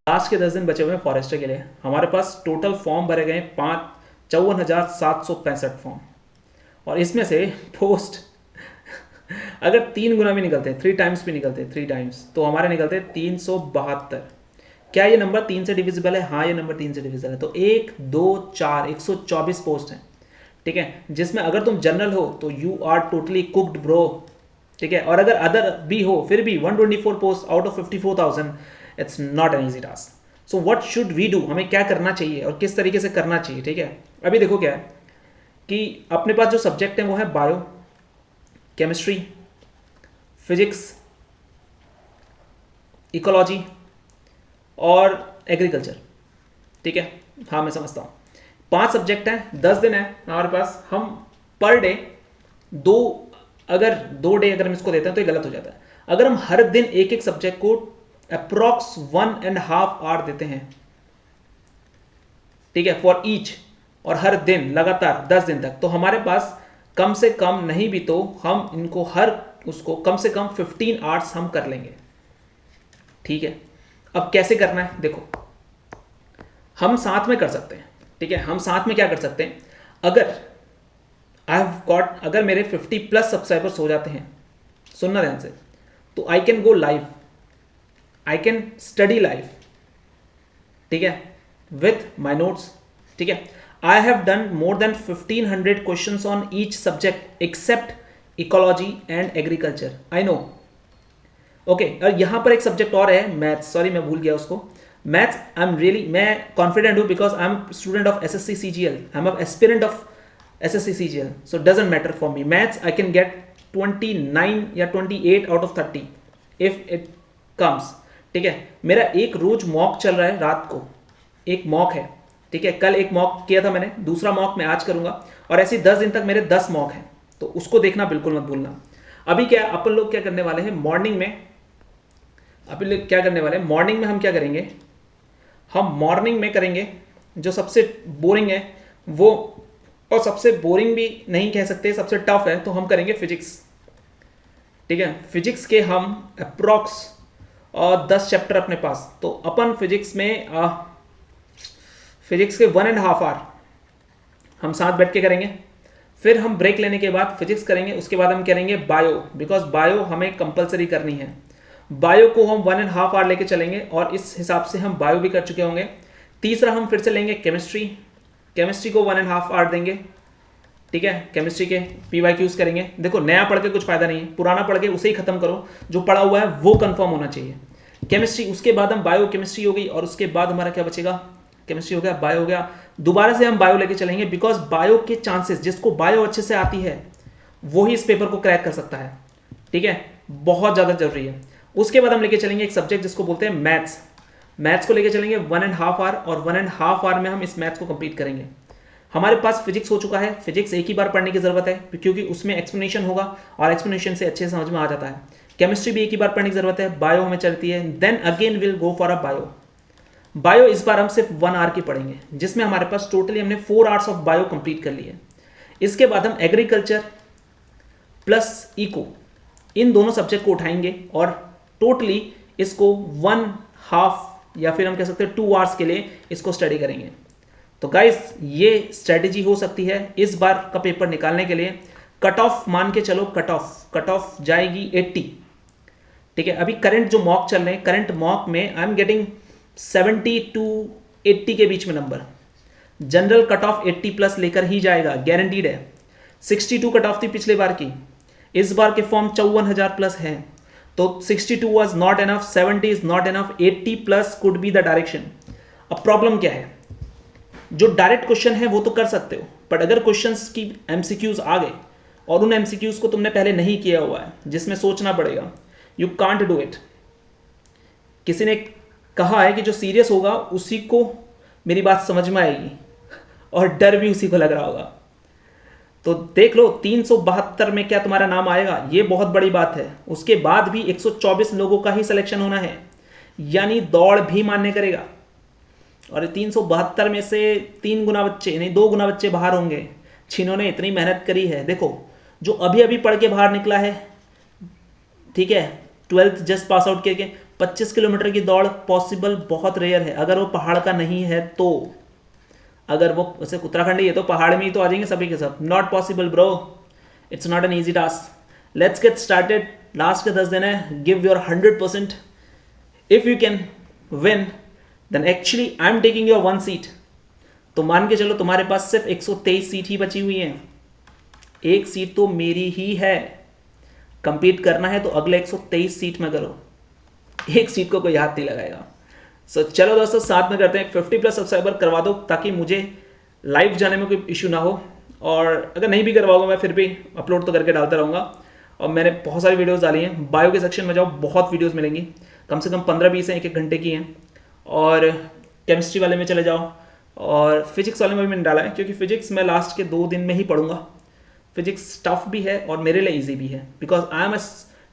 Last के 10 दिन बचे हुए हैं फॉरेस्टर के लिए। हमारे पास टोटल फॉर्म भरे गए 54,765 फॉर्म, और इसमें से पोस्ट अगर 3 गुना भी निकलते हैं, 3 टाइम्स भी निकलते हैं, 3 टाइम्स, तो हमारे निकलते हैं 372। क्या ये नंबर 3 से डिविजिबल है? हाँ, ये नंबर 3 से डिविजिबल है। तो 1 2 4 124 पोस्ट हैं, ठीक है, जिसमें अगर तुम जनरल हो तो you are totally cooked bro, ठीक है। और अगर अदर भी हो फिर भी 124 post out of 54,000, it's not an easy task. So what should we do, हमें क्या करना चाहिए और किस तरीके से करना चाहिए, ठीक है। अभी देखो क्या है कि अपने पास जो सब्जेक्ट है वो है बायो, केमिस्ट्री, फिजिक्स, इकोलॉजी और एग्रीकल्चर, ठीक है। हाँ, मैं समझता हूँ 5 सब्जेक्ट हैं, 10 दिन है हमारे पास। हम पर डे अगर 2 डे अगर हम इसको देते हैं तो ये गलत हो जाता है। अगर हम हर दिन एक एक सब्जेक्ट को अप्रॉक्स 1.5 आवर देते हैं, ठीक है, फॉर ईच, और हर दिन लगातार 10 दिन तक, तो हमारे पास कम से कम नहीं भी तो हम इनको उसको कम से कम 15 आवर्स हम कर लेंगे, ठीक है। अब कैसे करना है देखो, हम साथ में कर सकते हैं, ठीक है। हम साथ में क्या कर सकते हैं, अगर मेरे 50+ सब्सक्राइबर्स हो जाते हैं, सुनना ध्यान से, तो I can go live, I can study live, ठीक है, विथ माई नोट्स, ठीक है। I have done more than 1500 questions on each subject except ecology and agriculture, I know, okay. और यहां पर एक सब्जेक्ट और है, मैथ्स, सॉरी मैं भूल गया उसको, मैथ्स। मैं कॉन्फिडेंट हूं because I am student of SSC CGL, I am aspirant of SSC CGL, so doesn't matter for me. Maths I can get 29 या 28 out of 30 if it comes, ठीक है। मेरा एक रोज मॉक चल रहा है, रात को एक मॉक है, ठीक है। कल एक मॉक किया था मैंने, दूसरा मॉक मैं आज करूंगा, और ऐसे 10 दिन तक मेरे 10 मॉक हैं, तो उसको देखना बिल्कुल मत भूलना। अभी क्या अपन लोग क्या करने वाले हैं मॉर्निंग में, हम क्या करेंगे, हम मॉर्निंग में करेंगे जो सबसे बोरिंग है वो, और सबसे बोरिंग भी नहीं कह सकते, सबसे टफ है, तो हम करेंगे फिजिक्स, ठीक है। फिजिक्स के हम अप्रॉक्स 10 चैप्टर अपने पास, तो अपन फिजिक्स के 1.5 आवर हम साथ बैठ के करेंगे। फिर हम ब्रेक लेने के बाद फिजिक्स करेंगे, उसके बाद हम करेंगे बायो, बिकॉज बायो हमें कंपलसरी करनी है। बायो को हम 1.5 आवर लेके चलेंगे, और इस हिसाब से हम बायो भी कर चुके होंगे। तीसरा हम फिर से लेंगे केमिस्ट्री को 1.5 आवर देंगे, ठीक है। केमिस्ट्री के PYQs करेंगे। देखो, नया पढ़ के कुछ फायदा नहीं है, पुराना पढ़ के उसे ही खत्म करो, जो पढ़ा हुआ है वो कंफर्म होना चाहिए। केमिस्ट्री, उसके बाद हम बायो केमिस्ट्री हो गई, और उसके बाद हमारा क्या बचेगा, केमिस्ट्री हो गया, बायो हो गया, दोबारा से हम बायो लेके चलेंगे, बिकॉज बायो के चांसेस, जिसको बायो अच्छे से आती है वो ही इस पेपर को क्रैक कर सकता है, ठीक है, बहुत ज़्यादा जरूरी है। उसके बाद हम लेके चलेंगे एक सब्जेक्ट जिसको बोलते हैं मैथ्स को लेके चलेंगे 1.5 आवर, और 1.5 आवर में हम इस मैथ्स को कंप्लीट करेंगे। हमारे पास फिजिक्स हो चुका है, फिजिक्स एक ही बार पढ़ने की जरूरत है क्योंकि उसमें एक्सप्लेनेशन होगा, और एक्सप्लेनेशन से अच्छे समझ में आ जाता है। केमिस्ट्री भी एक ही बार पढ़ने की जरूरत है, बायो हमें चलती है, then again will go for a bio इस बार हम सिर्फ 1 आवर की पढ़ेंगे, जिसमें हमारे पास टोटली हमने 4 आवर्स ऑफ बायो कंप्लीट कर लिए। इसके बाद हम एग्रीकल्चर प्लस इको, इन दोनों सब्जेक्ट को उठाएंगे, और टोटली इसको 1.5 या फिर हम कह सकते हैं 2 आवर्स के लिए इसको स्टडी करेंगे। तो गाइस, ये स्ट्रेटेजी हो सकती है इस बार का पेपर निकालने के लिए। कट ऑफ मान के चलो, कट ऑफ जाएगी 80, ठीक है। अभी करंट जो मॉक चल रहे हैं, करंट मॉक में आई एम गेटिंग 70 to 80 के बीच में नंबर। जनरल कट ऑफ 80+ लेकर ही जाएगा, गारंटीड है। 62 कट ऑफ थी पिछले बार की, इस बार के फॉर्म 54,000+ है, तो 62 was not enough, 70 is not enough, 80+ could be the direction। अब प्रॉब्लम क्या है, जो डायरेक्ट क्वेश्चन है वो तो कर सकते हो, बट अगर क्वेश्चंस की MCQs आ गए और उन MCQs को तुमने पहले नहीं किया हुआ है, जिसमें सोचना पड़ेगा, यू कांट डू इट। किसी ने कहा है कि जो सीरियस होगा उसी को मेरी बात समझ में आएगी, और डर भी उसी को लग रहा होगा। तो देख लो, 372 में क्या तुम्हारा नाम आएगा, ये बहुत बड़ी बात है। उसके बाद भी 124 लोगों का ही सिलेक्शन होना है, यानी दौड़ भी मान्य करेगा। और 372 में से 3 गुना बच्चे, नहीं 2 गुना बच्चे बाहर होंगे जिन्होंने इतनी मेहनत करी है। देखो, जो अभी अभी पढ़ के बाहर निकला है, ठीक है, 12th जस्ट पास आउट करके, 25 किलोमीटर की दौड़ पॉसिबल बहुत रेयर है, अगर वो पहाड़ का नहीं है तो। अगर वो वैसे उत्तराखंड ही है तो पहाड़ में ही तो आ जाएंगे सभी के सब। Not possible bro, it's not an easy task. Let's get started. Last के 10 दिन है, give your 100%। If you can win then actually I am taking your 1 seat. तो मान के चलो तुम्हारे पास सिर्फ 123 सीट ही बची हुई है, 1 सीट तो मेरी ही है। कंपीट करना है तो अगले 123 सीट में करो, 1 सीट को कोई हाथ नहीं लगाएगा। सो चलो दोस्तों साथ में करते हैं, 50+ सब्सक्राइबर करवा दो ताकि मुझे लाइव जाने में कोई इशू ना हो। और अगर नहीं भी करवाऊंगा मैं फिर भी अपलोड तो करके डालता रहूँगा। और मैंने बहुत सारी वीडियोस डाली हैं। बायो के सेक्शन में जाओ, बहुत वीडियोस मिलेंगी, कम से कम 15-20 हैं, 1-1 घंटे की हैं। और केमिस्ट्री वाले में चले जाओ, और फिजिक्स वाले में भी मैंने डाला है, क्योंकि फिजिक्स मैं लास्ट के 2 दिन में ही पढ़ूंगा। फिजिक्स टफ भी है और मेरे लिए ईजी भी है, because I am a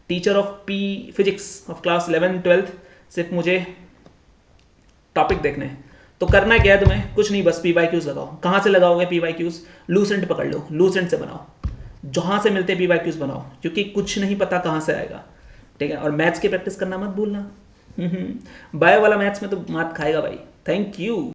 teacher of P physics of class 11-12। सिर्फ मुझे टॉपिक देखने हैं। तो करना क्या है तुम्हें, कुछ नहीं, बस PYQs लगाओ। कहाँ से लगाओगे PYQs? लूसेंट पकड़ लो, लूसेंट से बनाओ, जहाँ से मिलते PYQs बनाओ, क्योंकि कुछ नहीं पता कहाँ से आएगा, ठीक है। और मैथ्स की प्रैक्टिस करना मत भूलना। बायो वाला मैथ्स में तो मात खाएगा भाई। Thank you.